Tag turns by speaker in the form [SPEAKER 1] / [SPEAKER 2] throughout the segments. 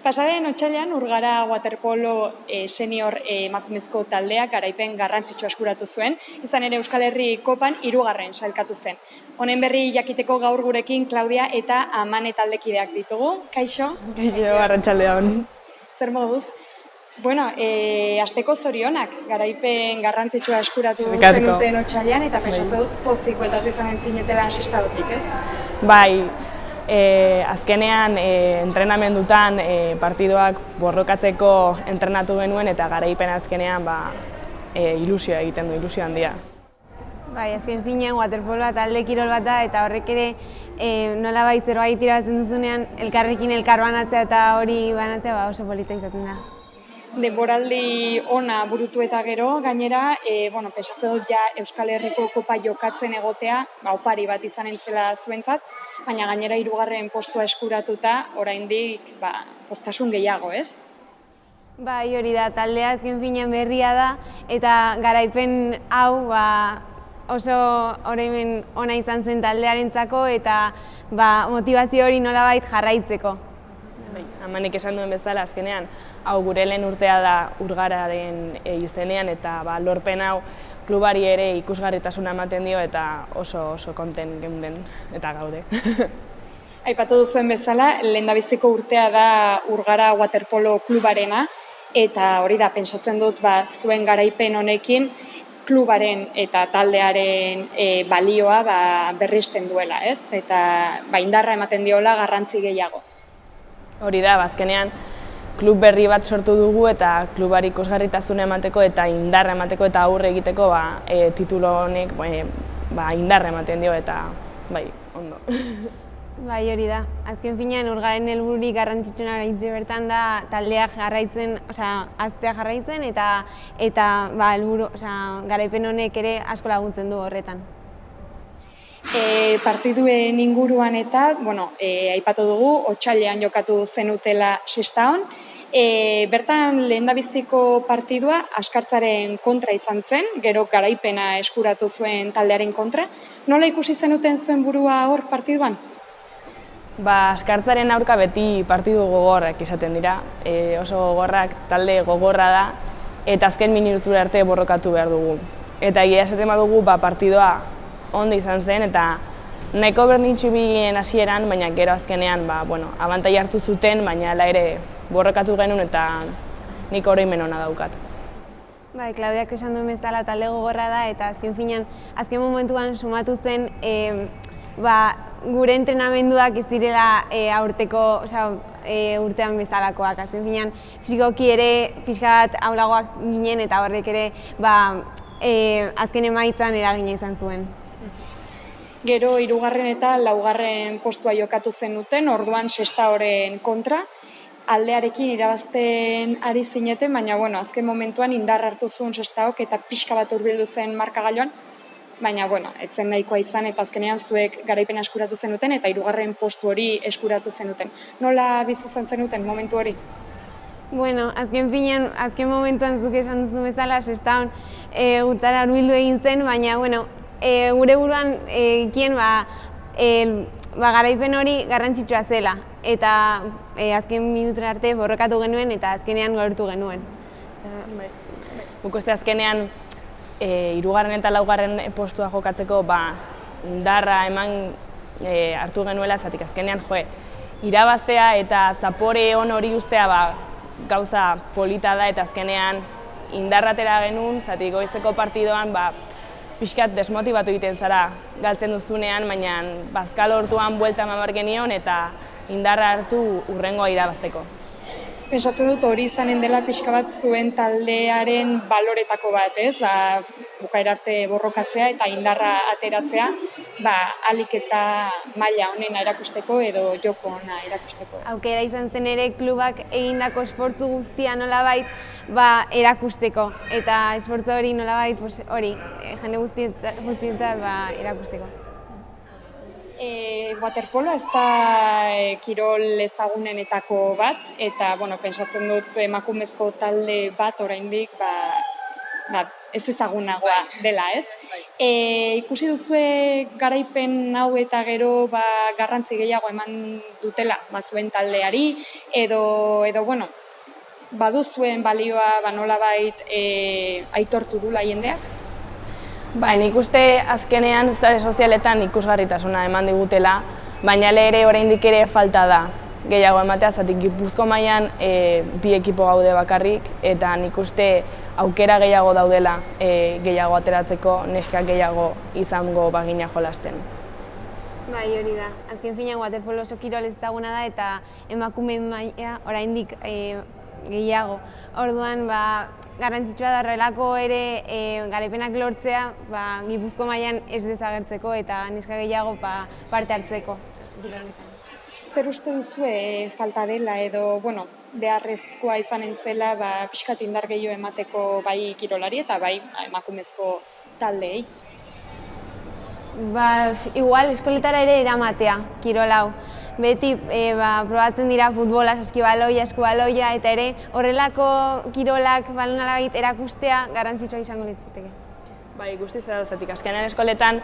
[SPEAKER 1] Pasaren otsailean Urgara waterpolo senior emakumezko taldeak garaipen garrantzitsua eskuratu zuen, izan ere Euskal Herri Kopan 3. sailkatu zen. Honen berri jakiteko gaur gurekin Klaudia eta Amane taldekideak ditugu. Kaixo?
[SPEAKER 2] Kaixo, arratsaldeon.
[SPEAKER 1] Zer moduz? Bueno, asteko zorionak, garaipen garrantzitsua eskuratu zenuten otsailean eta pentsatu dut pozik bueltatu izanen zinetela sestadotik, ez?
[SPEAKER 2] Bai, azkenean entrenamendutan partidoak borrokatzeko entrenatu genuen eta garaipen azkenean ilusioa egiten du, ilusio handia.
[SPEAKER 3] Bai, azken finean waterpoloa talde kirol bat da eta horrek ere nolabait zerbait irabazten duzunean elkarrekin elkar banatzea eta hori banatzea oso polita izaten da.
[SPEAKER 1] Denboraldi ona burutu eta gero, gainera, pentsatzen dut ja Euskal Herriko Kopa jokatzen egotea, opari bat izanen zela zuentzat, baina gainera 3. postua eskuratuta, oraindik poztasun gehiago, ez?
[SPEAKER 3] Bai, hori da, taldea azken finean berria da, eta garaipen hau oso oroimen ona izan zen taldearentzako eta motivazio hori nolabait jarraitzeko.
[SPEAKER 2] Amanek esan duen bezala, azkenean, hau gure lehen urtea da Urgararen izenean eta lorpen hau klubari ere ikusgarritasuna ematen dio eta oso konten geunden eta gaude.
[SPEAKER 1] Aipatu duzuen bezala, lehendabiziko urtea da Urgara waterpolo klubarena eta hori da, pentsatzen dut zuen garaipen honekin klubaren eta taldearen balioa berristen duela, ez? Eta indarra ematen diola garrantzi gehiago.
[SPEAKER 2] Hori da, azkenean klub berri bat sortu dugu eta klubari ikusgarritasuna emateko eta indarra emateko eta aurre egiteko titulo honek indarra ematen dio eta ondo.
[SPEAKER 3] Bai, hori da. Azken finean Urgaren helbururik garrantzitsuena oraintxe bertan da taldea jarraitzen, haztea jarraitzen eta helburu, garaipen honek ere asko laguntzen du horretan.
[SPEAKER 1] Partiduen inguruan eta, aipatu dugu, otsailean jokatu zenutela Sestaon. Bertan lehendabiziko partidua Askartzaren kontra izan zen, gero garaipena eskuratu zuen taldearen kontra. Nola ikusi zenuten zuen burua hor partiduan?
[SPEAKER 2] Askartzaren aurka beti partidu gogorrak izaten dira, oso gogorrak, talde gogorra da, eta azken minutura arte borrokatu behar dugu. Eta egia esaten badugu partidua ondo izan zen eta nahiko berdintsu bilen hasieran, baina gero azkenean abantaila hartu zuten, baina hala ere borrokatu genuen eta nik oroimen ona daukat.
[SPEAKER 3] Bai, Klaudiak esan duen bezala talde gogorra da eta azken momentuan sumatu zen gure entrenamenduak ez direla aurteko urtean bezalakoak. Azken finean fisikoki ere pixka bat ahulagoak ginen eta horrek ere azken emaitzan eragina izan zuen.
[SPEAKER 1] Gero 3. eta 4. postua jokatu zenuten, orduan Sestaoren kontra, aldearekin irabazten ari zineten, baina azken momentuan indar hartu zuen Sestaok eta pixka bat hurbildu zen markagailuan, baina etzen nahikoa izan eta azkenean zuek garaipena eskuratu zenuten eta 3. postu hori eskuratu zenuten. Nola bizi izan zenuten momentu hori?
[SPEAKER 3] Azken momentuan zuk esan duzu bezala, Sestaon gutara hurbildu egin zen, baina gure buruan ikien garaipen hori garrantzitsua zela eta azken minutura arte borrokatu genuen eta azkenean lortu genuen.
[SPEAKER 2] Guk uste azkenean 3. eta 4. postua jokatzeko indarra eman hartu genuela, zatik azkenean irabaztea eta zapore on hori ustea gauza polita da eta azkenean indarratera genuen, zatik goizeko partidoan pixkat desmotibatu egiten zara galtzen duzunean, baina bazkal hortuan buelta eman behar genion eta indarra hartu hurrengoa irabazteko.
[SPEAKER 1] Pentsatzen dut hori izanen dela pixka bat zuen taldearen baloretako bat, ez? Bukaera arte borrokatzea eta indarra ateratzea, ahalik eta maila honena erakusteko edo joko ona erakusteko.
[SPEAKER 3] Aukera izan zen ere klubak egindako esfortzu guztia nolabait erakusteko eta esfortzu hori nolabait jende guztientzat erakusteko.
[SPEAKER 1] Waterpolo ez da kirol ezagunenetako bat eta pentsatzen dut emakumezko talde bat oraindik ez ezagunagoa dela, ez? Ikusi duzue garaipen hau eta gero garrantzi gehiago eman dutela zuen taldeari, edo bueno, baduzuen balioa nolabait aitortu dula jendeak?
[SPEAKER 2] Nik uste azkenean sare sozialetan ikusgarritasuna eman digutela, baina ere oraindik ere falta da gehiago ematea, zatik Gipuzko mailan bi ekipo gaude bakarrik, eta nik uste aukera gehiago daudela gehiago ateratzeko, neskak gehiago izango bagina jolasten.
[SPEAKER 3] Bai, hori da. Azken finean waterpolo oso kirol ezaguna da eta emakumeen maila oraindik gehiago. Orduan, garrantzitsua da horrelako ere garaipenak lortzea Gipuzko mailan ez desagertzeko eta neska gehiago parte hartzeko.
[SPEAKER 1] Zer uste duzue falta dela edo, beharrezkoa izanen zela pixkat indar gehiago emateko bai kirolari eta bai emakumezko taldeei?
[SPEAKER 3] Igual eskoletara ere eramatea kirol hau. Beti probatzen dira futbola, saskibaloia, eskubaloia eta ere horrelako kirolak nolabait erakustea garrantzitsua izango litzateke.
[SPEAKER 2] Guztiz da, zatik azkenean eskoletan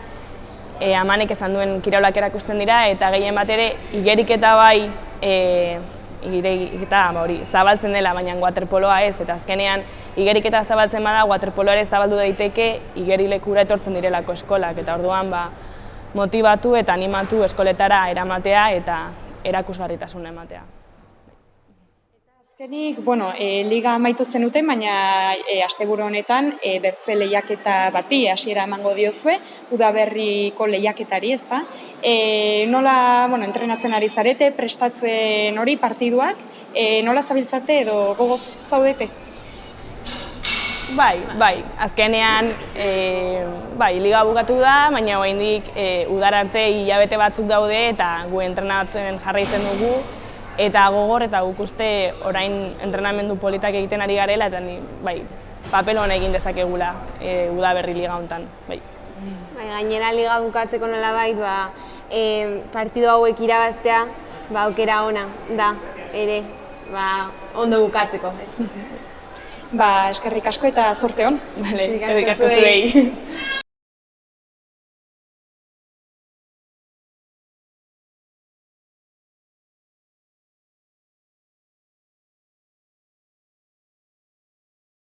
[SPEAKER 2] amanek esan duen kirolak erakusten dira eta gehien bat ere igeriketa zabaltzen dela, baina waterpoloa ez, eta azkenean igeriketa zabaltzen bada, waterpoloa ere zabaldu daiteke igerilekura etortzen direlako eskolak, eta orduan motibatu eta animatu eskoletara eramatea eta erakusgarritasuna ematea.
[SPEAKER 1] Azkenik, liga amaitu zenuten, baina asteburu honetan bertze lehiaketa bati hasiera emango diozue, udaberriko lehiaketari, ezta? Nola, entrenatzen ari zarete, prestatzen hori partiduak, nola zabiltzate edo gogoz zaudete?
[SPEAKER 2] Bai, azkenean liga bukatu da, baina oraindik udara arte hilabete batzuk daude eta gu entrenatzen jarraitzen dugu eta gogor eta guk uste orain entrenamendu politak egiten ari garela eta papel hona egin dezakegula udaberri liga honetan.
[SPEAKER 3] Gainera liga bukatzeko nolabait partidu hauek irabaztea aukera ona da ere ondo bukatzeko.
[SPEAKER 1] Eskerrik asko eta zorte hon.
[SPEAKER 2] Eskerrik asko zuei.